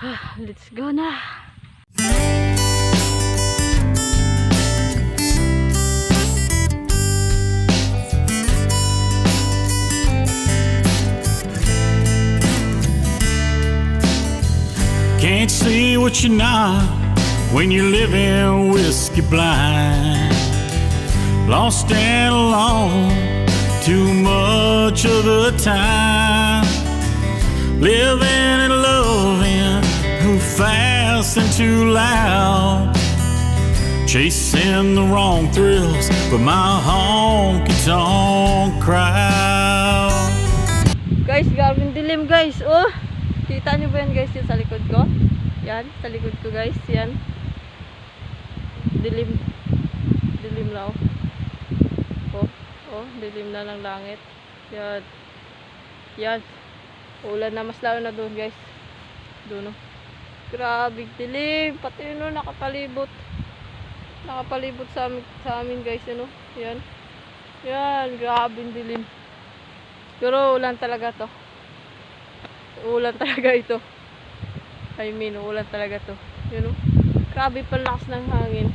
Let's go na. Can't see what you're not when you're living whiskey blind. Lost and alone too much of the time. Living and loving too fast and too loud. Chasing the wrong thrills with my honky-tonk crowd. Guys, gawin dilim guys. Oh, kita nyo ba yan guys yung sa likod ko? Yan, sa likod ko guys. Yan. Dilim. Dilim lang. Oh, dilim na ng langit. Yan. Yan. Ulan na, mas lalo na doon guys. Doon oh. Grabe dilim. Pati yun oh, nakapalibot. Nakapalibot sa amin guys. Yun oh. Yan. Yan. Grabe dilim. Pero ulan talaga to. Ulan talaga ito. I mean, ulan talaga to. Yun oh. Grabe palakas ng hangin.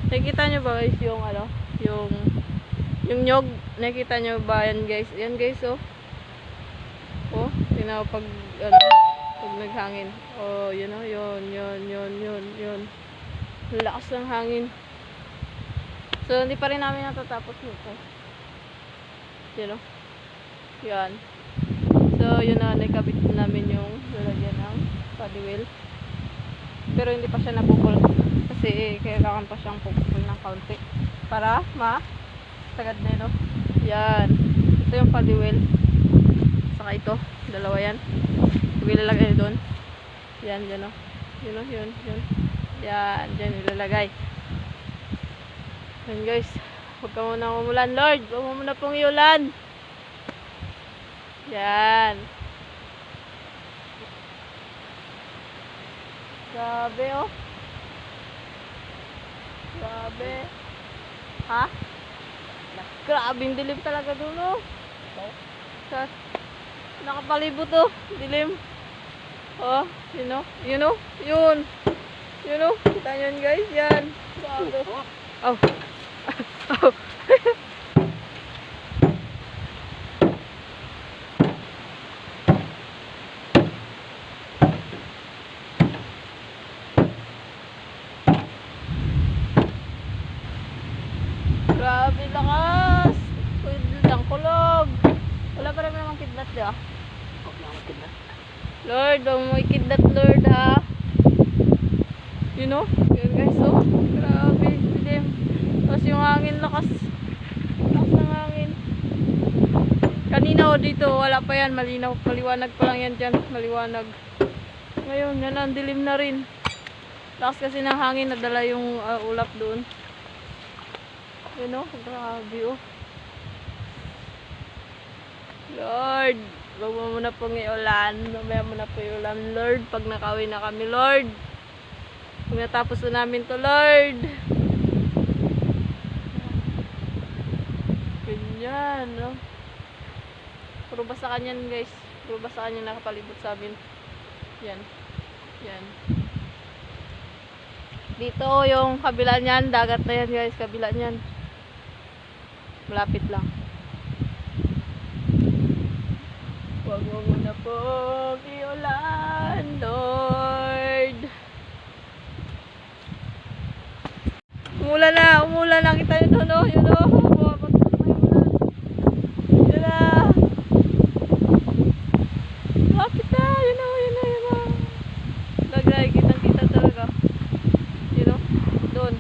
Nakikita nyo ba guys yung ano? Yung nyog. Nakikita nyo ba yan guys? Yan guys oh. Oh, tingnan pag ano, pag naghangin. Oh, yun oh, yun. Lakas ng hangin. So, hindi pa rin namin natatapos nito. Yun oh. Yan. So, yun na, nakabit namin yung lalagyan ng body wheel. Pero hindi pa siya napupul. Kasi kailangan pa siyang pupul ng kaunti. Para sagad na yun oh. Yan. Ito yung body wheel. Saka ito, dalawa yan. Huwag ilalagay doon. Yan, dyan o. Yun o, yun. Yan, dyan ilalagay. Yan guys. Huwag ka muna umulan, Lord. Huwag mo muna pong iulan. Yan. Grabe o. Grabe. Ha? Grabe yung dilim talaga doon o. Sa nakapalibot oh, dilim. Oh, yun oh, yun. Kita nyo yun guys, yan. Grabe. Oh. Oh. Grabe lakas. Pwede lang kulog. Wala pa rin namang kidnat di ah. Lord, huwag mo ikidnat Lord ha. You know? Yun guys oh. Grabe. Dilim. Tapos yung hangin lakas. Lakas ng hangin. Kanina oh dito. Wala pa yan. Malinaw. Maliwanag pa lang yan dyan. Maliwanag. Ngayon yan ang dilim na rin. Lakas kasi ng hangin. Nadala yung ulap doon. You know? Grabe oh. Lord, huwag mo muna pong iulan. Mamaya muna po iulan, Lord. Pag nakauwi na kami, Lord. Pag natapos na namin to, Lord. Ganyan, no? Puro basa kanyan, guys. Puro basa kanyan nakapalibot sa amin. Yan. Yan. Dito, yung kabila niyan. Dagat na yan, guys. Kabila niyan. Malapit lang. Huwag mo muna pong iulan, Lord. Umulan na. Kita yun doon, oh. Yun, oh. Yun na. Lapit na. Yun, oh. Lagay, kitang-kita talaga. Yun, oh. Doon.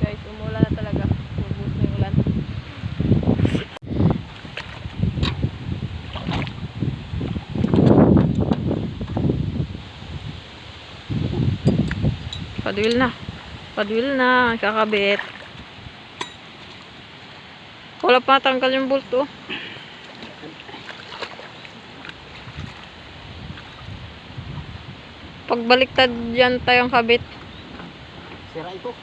Guys, umulan na talaga. Ubus na yung ulan. Padwil na, kakabit. Wala pa tanggal yung bolt oh. Pagbaliktad yan tayong kabit. Sira ito.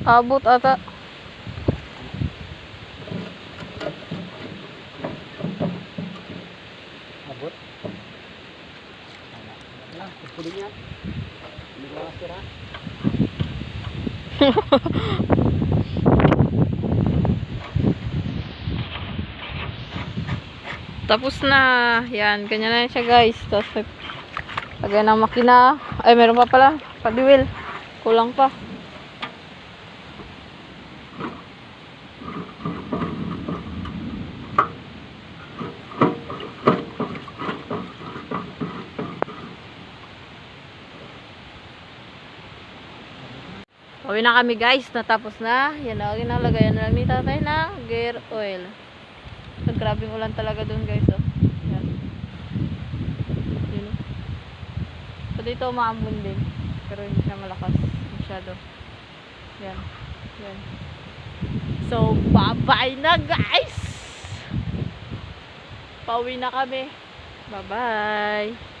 Abot ata. Abot. Wala. Pwede niya. Hindi ko sira. Tapos na. Yan. Ganyan na siya guys. Tapos lagay ng makina. Ay meron pa pala. Padiwil. Kulang pa. Uwi na kami guys, natapos na. Yan na, ginalagayan na lang ni tatay ng gear oil. So, grabing ulan talaga dun guys. Oh. Yan. Yun, oh. So dito umaambon din. Pero hindi siya malakas masyado. Yan. Yan. So, bye-bye na guys! Pauwi na kami. Bye-bye!